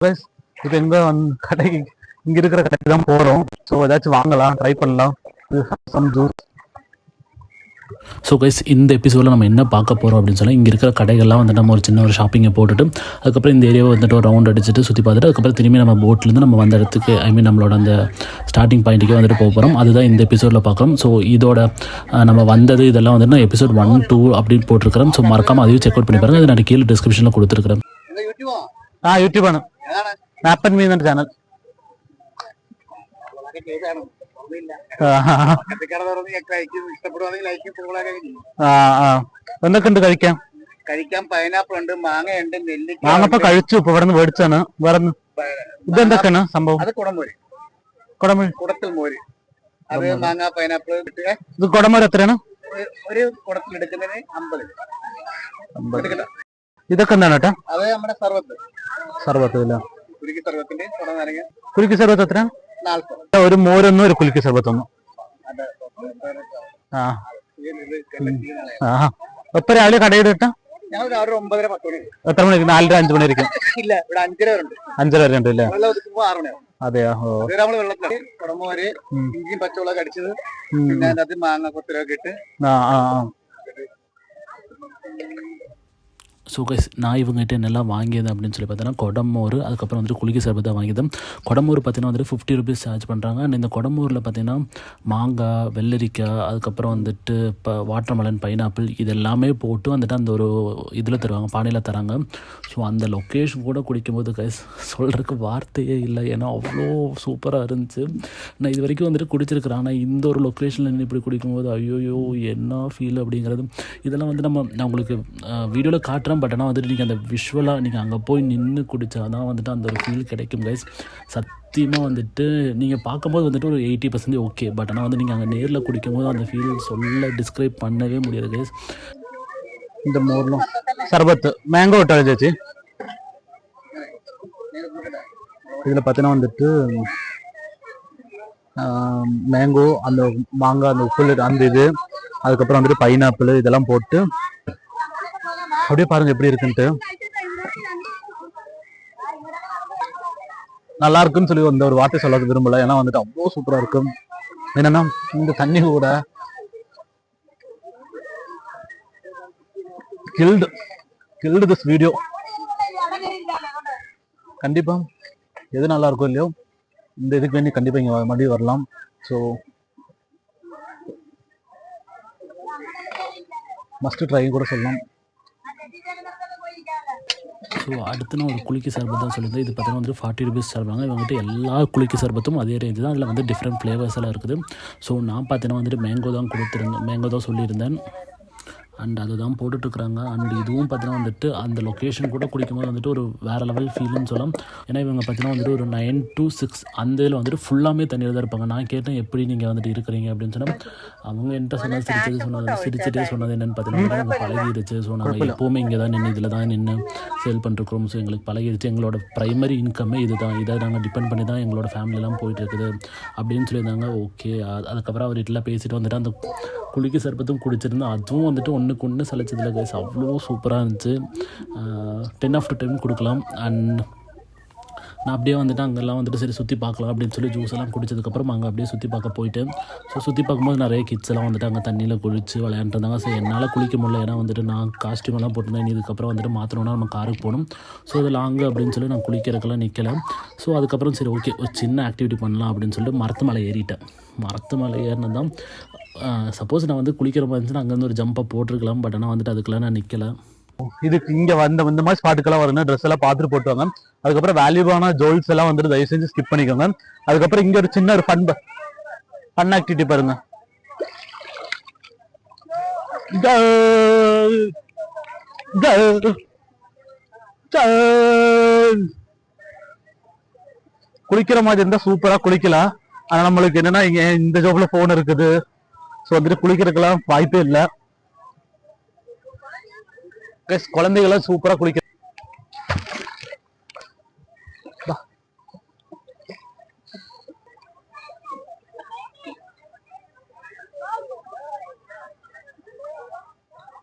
Plus இப்போ எங்கே கடைக்கு இங்கே இருக்கிற கடைக்கு தான் போகிறோம். ஸோ ஏதாச்சும் வாங்கலாம், ட்ரை பண்ணலாம். Some juice. ஸோ கைஸ், இந்த எபிசோடில் நம்ம என்ன பார்க்க போகிறோம் அப்படின்னு சொன்னால், இங்கே இருக்கிற கடைகள்லாம் வந்துட்டு நம்ம ஒரு சின்ன ஒரு ஷாப்பிங்கை போட்டுட்டு அதுக்கப்புறம் இந்த ஏரியாவை வந்துட்டு ஒரு ரவுண்ட் அடிச்சுட்டு சுற்றி பார்த்துட்டு அதுக்கப்புறம் திரும்பி நம்ம போட்லேருந்து நம்ம வந்த இடத்துக்கு நம்மளோட அந்த ஸ்டார்டிங் பாயிண்ட்டுக்கே வந்துட்டு போக போகிறோம். அதுதான் இந்த எபிசோடில் பார்க்குறோம். ஸோ இதோட நம்ம வந்தது இதெல்லாம் வந்துட்டு நான் எபிசோட் 1, 2 அப்படின்னு போட்டிருக்கிறேன். ஸோ மறக்காமல் அதையும் செக் அவுட் பண்ணி பாருங்கள். அது நான் கீழே டிஸ்கிரிப்ஷனில் கொடுத்துருக்கிறேன். യൂട്യൂബ് ആണ്. ആപ്പൻ മീ എന്ന ചാനൽ. എന്തൊക്കെയുണ്ട് കഴിക്കാൻ? പൈനാപ്പിൾ ഉണ്ട്, മാങ്ങയുണ്ട്, നെല്ലിക്ക. മാങ്ങ കഴിച്ചു, ഇപ്പൊ ഇവിടെ നിന്ന് മേടിച്ചാണ്. വേറെ ഇതെന്തൊക്കെയാണ് സംഭവം? അത് കുടംമോര്. കുടത്തിൽ മോര്. അത് മാങ്ങ, പൈനാപ്പിൾ. ഇത് കുടംമോര് എത്രയാണ്? ഒരു കുടത്തിൽ എടുക്കുന്നതിന് 50. ഇതൊക്കെ എന്താണ് കേട്ടോ? അത് നമ്മുടെ സർവത്ത്. ഇല്ല കുലുക്കി സർവത്തിന്റെ കുടനാരങ്ങ. കുലുക്കി സർവത്ത് എത്ര? 40. ഒരു മോരൊന്നും ഒരു കുലുക്കി സർവത്തൊന്നും. എപ്പോ രാവിലെ കടയുടെ കേട്ടാ? ഞങ്ങൾ രാവിലെ 9:30, 10 മണി. എത്ര മണിക്ക്? 4, 5 മണി ആയിരിക്കും. ഇല്ല, ഇവിടെ 5:30 വരെ ഉണ്ട്. 5:30 വരെ ഉണ്ട് അല്ലേ? 6 മണിയാവും. അതെയോ? നമ്മള് വെള്ളത്തില് കുടംമോര്, ഇഞ്ചിയും പച്ചമുളക് അടിച്ചത്, പിന്നെ അതിനകത്ത് മാങ്ങ കൊത്തിലൊക്കെ ഇട്ട്. ஸோ கைஸ், நான் இவங்ககிட்ட என்னெல்லாம் வாங்கியது அப்படின்னு சொல்லி பார்த்தீங்கன்னா, குடமோர், அதுக்கப்புறம் வந்துட்டு குலுக்கி சர்பத்தை வாங்கியது. குடமோர் பார்த்தீங்கன்னா வந்துட்டு 50 ருபீஸ் சார்ஜ் பண்ணுறாங்க. அண்ட் இந்த குடமோரில் பார்த்தீங்கன்னா மாங்காய், வெள்ளரிக்காய், அதுக்கப்புறம் வந்துட்டு இப்போ வாட்டர்மெலன், பைனாப்பிள் இது எல்லாமே போட்டு வந்துட்டு அந்த ஒரு இதில் தருவாங்க, பானையில் தராங்க. ஸோ அந்த லொக்கேஷன் கூட குடிக்கும்போது கைஸ் சொல்கிறதுக்கு வார்த்தையே இல்லை. ஏன்னா அவ்வளோ சூப்பராக இருந்துச்சு. நான் இது வரைக்கும் வந்துட்டு குடிச்சிருக்கிறேன். ஆனால் இந்த ஒரு லொக்கேஷனில் நின்று இப்படி குடிக்கும்போது ஐயோயோ என்ன ஃபீல் அப்படிங்கிறது. இதெல்லாம் வந்து நான் உங்களுக்கு வீடியோவில் காட்டுறேன். பட் ஆனால் வந்துட்டு நீங்கள் அந்த விஷுவலாக நீங்கள் அங்கே போய் நின்று குடித்தா தான் வந்துட்டு அந்த ஒரு ஃபீல் கிடைக்கும் கைஸ். சத்தியமாக வந்துட்டு நீங்கள் பார்க்கும்போது வந்துட்டு ஒரு 80% ஓகே. பட் ஆனால் வந்து நீங்கள் அங்கே நேரில் குடிக்கும்போது அந்த ஃபீல் டிஸ்கிரைப் பண்ணவே முடியாது கைஸ். இந்த மோர்லும் சர்பத்து மேங்கோ விட்டாலும் சேச்சி. இதில் பார்த்தீங்கன்னா வந்துட்டு மேங்கோ, அந்த மாங்காய், அந்த உப்பு, அந்த இது, அதுக்கப்புறம் வந்துட்டு பைனாப்பிள் இதெல்லாம் போட்டு அப்படியே பாருங்க எப்படி இருக்குன்ட்டு. நல்லா இருக்குன்னு சொல்லி அந்த ஒரு வார்த்தை சொல்ல விரும்பல. ஏன்னா வந்துட்டு அவ்வளோ சூப்பரா இருக்கும். என்னன்னா இந்த தண்ணி கூட கில்டு திஸ் வீடியோ. கண்டிப்பா எது நல்லா இருக்கும் இல்லையோ இந்த இதுக்கு வேண்டி கண்டிப்பா இங்க மறுபடியும் வரலாம். ஸோ மஸ்ட் ட்ரை கூட சொல்லலாம். ஸோ அடுத்து நான் ஒரு குலுக்கி சர்பத் தான் சொல்லியிருந்தேன். இது பார்த்தீங்கன்னா வந்து 40 ருபீஸ் தருவாங்க. இவங்ககிட்ட எல்லா குலுக்கி சர்பத்தும் அதே ரேஞ்சு தான். அதில் வந்து டிஃப்ரெண்ட் ஃப்ளேவர்ஸ் எல்லாம் இருக்குது. ஸோ நான் பார்த்தீங்கன்னா வந்துட்டு மேங்கோ தான் சொல்லியிருந்தேன். அண்ட் அதை தான் போட்டுட்ருக்குறாங்க. அண்ட் இதுவும் பார்த்தீங்கன்னா வந்துட்டு அந்த லொக்கேஷன் கூட குடிக்கும்போது வந்துட்டு ஒரு வேறு லெவல் ஃபீல்னு சொல்லலாம். ஏன்னா இவங்க பார்த்தீங்கன்னா வந்துட்டு ஒரு 9 to 6 அந்த இதில் வந்துட்டு ஃபுல்லாமே தண்ணியில் தான் இருப்பாங்க. நான் கேட்டேன் எப்படி நீங்கள் வந்துட்டு இருக்கிறீங்க அப்படின்னு சொன்னால், அவங்க என்கிட்ட சிரிச்சிட்டே சொன்னது என்னென்னு பார்த்தீங்கன்னா, நாங்கள் பழகிடுச்சு. ஸோ நாங்கள் எப்போவுமே இங்கே தான் நின்று இதில் தான் நின்று சேல் பண்ணிருக்கிறோம். ஸோ எங்களுக்கு பழகிடுச்சு. எங்களோட ப்ரைமரி இன்கம்மே இது தான். இதை நாங்கள் டிபெண்ட் பண்ணி தான் எங்களோட ஃபேமிலியெலாம் போயிட்டுருக்குது அப்படின்னு சொல்லியிருந்தாங்க. ஓகே, அதுக்கப்புறம் அவர் வீட்டில் பேசிட்டு வந்துட்டு அந்த குலுக்கி சர்பத்தும் குடிச்சிருந்தேன். அதுவும் வந்துட்டு ஒன்றுக்கு ஒன்று சலைச்சதில் கைஸ் அவ்வளோ சூப்பராக இருந்துச்சு. 10 out of 10 கொடுக்கலாம். அண்ட் நான் அப்படியே வந்துட்டு அங்கெல்லாம் வந்துட்டு சரி சுற்றி பார்க்கலாம் அப்படின்னு சொல்லி ஜூஸ் எல்லாம் குடிச்சதுக்கப்புறம் அங்கே அப்படியே சுற்றி பார்க்க போயிட்டேன். ஸோ சுற்றி பார்க்கும்போது நிறைய கிட்ஸ் எல்லாம் வந்துட்டு அங்கே தண்ணியில் குளிச்சு விளையாண்டுருந்தாங்க. ஸோ என்னால் குளிக்க முடியல. ஏன்னா வந்துட்டு நான் காஸ்டியூம் எல்லாம் போட்டிருந்தேன். இதுக்கப்புறம் வந்துட்டு மாற்றணுன்னா நம்ம காருக்கு போகணும். ஸோ இது லாங்கு அப்படின்னு சொல்லி நான் குளிக்கிறதுக்கெல்லாம் நிற்கலை. ஸோ அதுக்கப்புறம் சரி ஓகே ஒரு சின்ன ஆக்டிவிட்டி பண்ணலாம் அப்படின்னு சொல்லிட்டு மரத்து மலை ஏறிட்டேன். மரத்து மலை ஏறினது தான். சப்போஸ் நான் வந்து குளிக்கிற மாதிரி இருந்துச்சுன்னா அங்கேருந்து ஒரு ஜம்பை போட்டிருக்கலாம். பட் ஆனால் வந்துட்டு அதுக்கெல்லாம் நான் நிற்கலை. இதுக்கு இங்க இந்த மாதிரி ஸ்பாட்டுக்கெல்லாம் வரணும், ட்ரெஸ் எல்லாம் பார்த்துட்டு போட்டு வாங்க. அதுக்கப்புறம் வேல்யூபான ஜுவல்ஸ் எல்லாம் வந்துட்டு தயவு செஞ்சு ஸ்கிப் பண்ணிக்கோங்க. அதுக்கப்புறம் இங்க ஒரு சின்ன ஒரு ஃபன் ஆக்டிவிட்டி பாருங்க. குளிக்கிற மாதிரி இருந்தா சூப்பரா குளிக்கலாம். ஆனா நம்மளுக்கு என்னன்னா இங்க இந்த ஜோப்ல போன் இருக்குது. ஸோ வந்துட்டு குளிக்கிறதுக்கெல்லாம் வாய்ப்பே இல்லை. குழந்தைகளாம் சூப்பரா குளிக்க.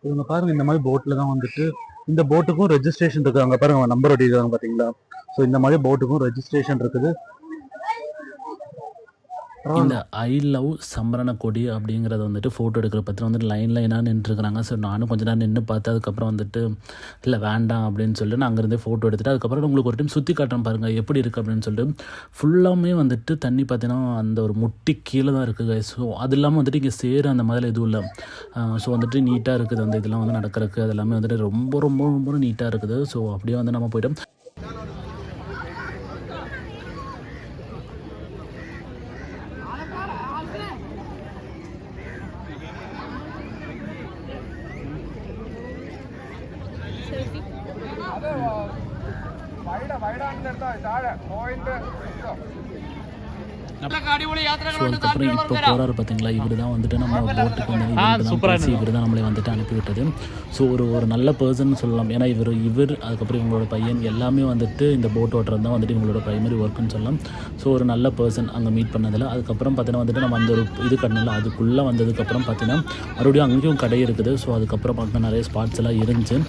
இவங்க பாருங்க இந்த மாதிரி போட்ல தான் வந்துட்டு இந்த போட்டுக்கும் ரெஜிஸ்ட்ரேஷன் இருக்கு. அங்க பாருங்க நம்பர் ஒட்டிருக்காங்க பாத்தீங்களா. ஸோ இந்த மாதிரி போட்டுக்கும் ரெஜிஸ்ட்ரேஷன் இருக்குது. இந்த ஐ லவ் சம்பரண கொடி அப்படிங்கிறத வந்துட்டு ஃபோட்டோ எடுக்கிற பற்றி வந்துட்டு லைனாக நின்றுருக்குறாங்க. ஸோ நானும் கொஞ்ச நேரம் நின்று பார்த்து அதுக்கப்புறம் வந்துட்டு இல்லை வேண்டாம் அப்படின்னு சொல்லிட்டு நான் அங்கேருந்தே ஃபோட்டோ எடுத்துகிட்டு அதுக்கப்புறம் உங்களுக்கு ஒரு டைம் சுற்றி காட்டுறேன் பாருங்கள் எப்படி இருக்குது அப்படின்னு சொல்லிட்டு. ஃபுல்லாமே வந்துட்டு தண்ணி பார்த்தீங்கன்னா அந்த ஒரு முட்டி கீழே தான் இருக்குது. ஸோ அது இல்லாமல் வந்துட்டு இங்கே சேரு அந்த மாதிரிலாம் எதுவும் இல்லை. ஸோ வந்துட்டு நீட்டாக இருக்குது அந்த இதெல்லாம் வந்து நடக்கிறதுக்கு அது எல்லாமே வந்துட்டு ரொம்ப ரொம்ப ரொம்ப நீட்டாக இருக்குது. ஸோ அப்படியே வந்து நம்ம போய்ட்டோம். ஸோ அதுக்கப்புறம் இப்போ போகிறாரு பார்த்தீங்களா, இவர் தான் வந்துட்டு நம்ம போட்டுக்கு வந்து இவர் தான் நம்மளை வந்துட்டு அனுப்பிவிட்டது. ஸோ ஒரு நல்ல பர்சன் சொல்லலாம். ஏன்னா இவர் அதுக்கப்புறம் இவங்களோட பையன் எல்லாமே வந்துட்டு இந்த போட் ஓட்டுறது தான் வந்துட்டு இவங்களோட ப்ரைமரி ஒர்க்குன்னு சொல்லலாம். ஸோ ஒரு நல்ல பர்சன் அங்கே மீட் பண்ணதில். அதுக்கப்புறம் பார்த்தீங்கன்னா வந்துட்டு நம்ம அந்த ஒரு இது கட்டினல அதுக்குள்ளே வந்ததுக்கப்புறம் பார்த்தீங்கன்னா மறுபடியும் அங்கேயும் கடை இருக்குது. ஸோ அதுக்கப்புறம் பார்த்தீங்கன்னா நிறைய ஸ்பாட்ஸ் எல்லாம் இருந்துச்சு.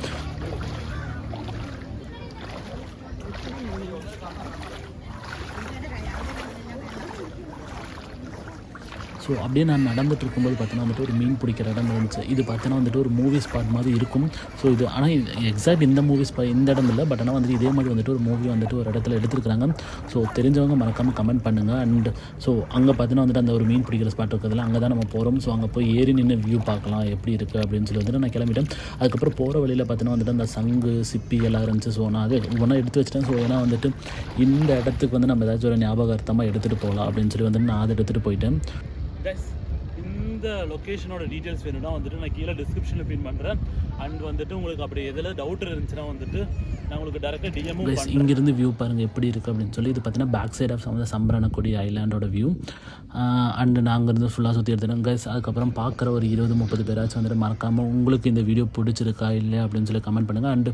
ஸோ அப்படியே நான் நடந்துட்டு இருக்கும்போது பார்த்தீங்கன்னா வந்துட்டு ஒரு மீன் பிடிக்கிற இடம் இருந்துச்சு. இது பார்த்தீங்கன்னா வந்துட்டு ஒரு மூவி ஸ்பாட் மாதிரி இருக்கும். ஸோ இது ஆனால் எக்ஸாக்ட் இந்த மூவி ஸ்பாட் இந்த இடம் இல்லை. பட் ஆனால் வந்துட்டு இதே மாதிரி வந்துட்டு ஒரு மூவி வந்துட்டு ஒரு இடத்துல எடுத்துருக்காங்க. ஸோ தெரிஞ்சவங்க மறக்காமல் கமெண்ட் பண்ணுங்கள். அண்ட் ஸோ அங்கே பார்த்தீங்கன்னா வந்துட்டு அந்த ஒரு மீன் பிடிக்கிற ஸ்பாட் இருக்கிறதுல அங்கே தான் நம்ம போகிறோம். ஸோ அங்கே போய் ஏறி நின்று வியூ பார்க்கலாம் எப்படி இருக்குது அப்படின்னு சொல்லி வந்துட்டு நான் கிளம்பிட்டேன். அதுக்கப்புறம் போகிற வழியில் பார்த்தீங்கன்னா வந்துட்டு அந்த சங்கு சிப்பி எல்லாம் இருந்துச்சு. ஸோ நான் அது ஒன்றா எடுத்து வச்சிட்டேன். ஸோ ஏன்னா வந்துட்டு இந்த இடத்துக்கு வந்து நம்ம ஏதாச்சும் ஒரு ஞாபகார்த்தமாக எடுத்துகிட்டு போகலாம் அப்படின்னு சொல்லி வந்துட்டு நான் அதை எடுத்துகிட்டு போயிட்டேன். இந்த லொக்கேஷனோட டீட்டெயில்ஸ் வேணும்னா வந்துட்டு நான் கீழே டிஸ்கிரிப்ஷனில் பின் பண்ணுறேன். அண்ட் வந்துட்டு உங்களுக்கு அப்படி எதில் டவுட் இருந்துச்சுன்னா வந்துட்டு நான் உங்களுக்கு டேரெக்டாக டிஎம் இங்கேருந்து வியூ பாருங்கள் எப்படி இருக்குது அப்படின்னு சொல்லி. இது பார்த்தீங்கன்னா பேக் சைட் ஆஃப் சம்பரணக்குடி ஐலாண்டோட வியூ. அண்டு நான் அங்கேருந்து ஃபுல்லாக சுற்றி எடுத்துட்டேன் கைஸ். அதுக்கப்புறம் பார்க்குற ஒரு 20-30 பேராச்சும் வந்துட்டு மறக்காமல் உங்களுக்கு இந்த வீடியோ பிடிச்சிருக்கா இல்லை அப்படின்னு சொல்லி கமெண்ட் பண்ணுங்கள். அண்டு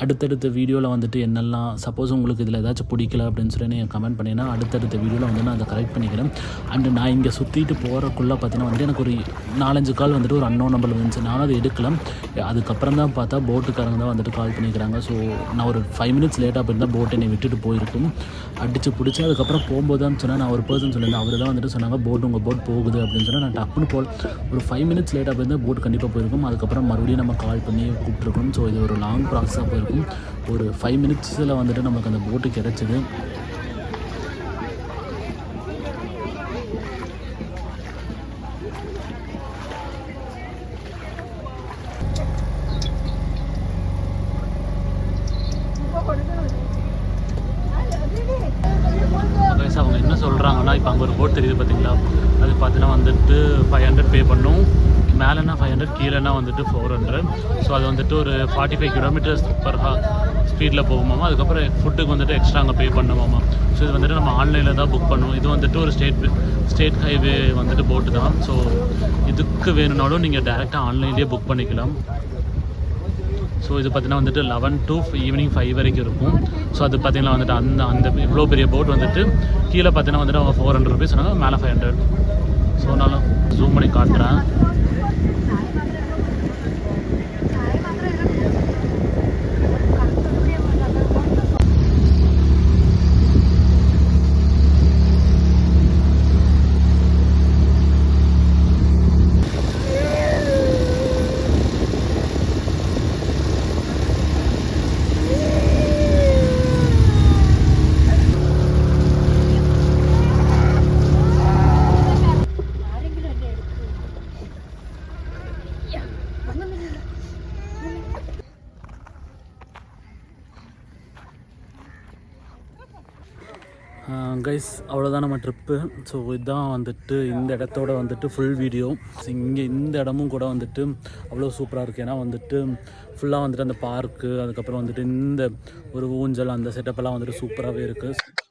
அடுத்தடுத்த வீடியோவில் வந்துட்டு என்னெல்லாம் சப்போஸ் உங்களுக்கு இதில் ஏதாச்சும் பிடிக்கல அப்படின்னு சொல்லி நீங்கள் கமெண்ட் பண்ணிங்கன்னா அடுத்தடுத்த வீடியோவில் வந்து நான் அதை கரெக்ட் பண்ணிக்கிறேன். அண்டு நான் இங்கே சுற்றிட்டு போகிறக்குள்ளே பார்த்தீங்கன்னா வந்துட்டு எனக்கு ஒரு 4-5 கால் வந்துட்டு ஒரு அன்னோன் நம்பர் வந்துச்சு. நானும் அதை எடுக்கலாம். அதுக்கப்புறம் தான் பார்த்தா போட்டுக்காரங்க தான் வந்துட்டு கால் பண்ணிக்கிறாங்க. ஸோ நான் ஒரு 5 மினிட்ஸ் லேட்டாக போயிருந்தால் போட் என்னை விட்டுட்டு போயிருக்கும். அடித்து பிடிச்சி அதுக்கப்புறம் போகும்போது தான் சொன்னால் நான் ஒரு பர்சன் சொல்லியிருந்தேன். அவர் தான் வந்துட்டு சொன்னாங்க உங்கள் போட் போகுது அப்படின்னு சொன்னால் நான் டப்புன்னு ஒரு 5 மினிட்ஸ் லேட்டாக போயிருந்தால் போட் கண்டிப்பாக போயிருக்கும். அதுக்கப்புறம் மறுபடியும் நம்ம கால் பண்ணி கூப்பிட்ருக்கணும். ஸோ இது ஒரு லாங் ப்ராசஸாக போயிருக்கும். ஒரு 5 மினிட்ஸில் வந்துட்டு நமக்கு அந்த போட்டு கிடச்சிது. அவங்க என்ன சொல்கிறாங்கன்னா இப்போ அங்கே ஒரு போட் தெரியுது பார்த்தீங்களா, அது பார்த்தீங்கன்னா வந்துட்டு 500 பே பண்ணும். மேலேனா 500 கீழேனா வந்துட்டு 400. ஸோ அது வந்துட்டு ஒரு 45 கிலோமீட்டர்ஸ் பர் ஸ்பீடில் போகுமாமா. அதுக்கப்புறம் ஃபுட்டுக்கு வந்துட்டு எக்ஸ்ட்ரா அங்கே பே பண்ணுவோமா. ஸோ இது வந்துட்டு நம்ம ஆன்லைனில் தான் புக் பண்ணுவோம். இது வந்துட்டு ஒரு ஸ்டேட் ஹைவே வந்துட்டு போட்டு தான். ஸோ இதுக்கு வேணும்னாலும் நீங்கள் டேரெக்டாக ஆன்லைன்லேயே புக் பண்ணிக்கலாம். ஸோ இது பார்த்தீங்கன்னா வந்துட்டு 11 to ஈவினிங் 5 வரைக்கும் இருக்கும். ஸோ அது பார்த்தீங்கன்னா வந்துட்டு அந்த இவ்வளோ பெரிய போட் வந்துட்டு கீழே பார்த்தீங்கன்னா வந்துட்டு அவங்க 400 ருபீஸ் சொன்னாங்க, மேலே 500. ஸோ நான் ஜூம் பண்ணி காட்டுறேன். கைஸ் அவ்வளோதான் நம்ம ட்ரிப்பு. ஸோ இதுதான் வந்துட்டு இந்த இடத்தோட வந்துட்டு ஃபுல் வீடியோ. இங்கே இந்த இடமும் கூட வந்துட்டு அவ்வளோ சூப்பராக இருக்குது. ஏன்னா வந்துட்டு ஃபுல்லாக வந்துட்டு அந்த பார்க்கு அதுக்கப்புறம் வந்துட்டு இந்த ஒரு ஊஞ்சல் அந்த செட்டப்பெல்லாம் வந்துட்டு சூப்பராகவே இருக்குது.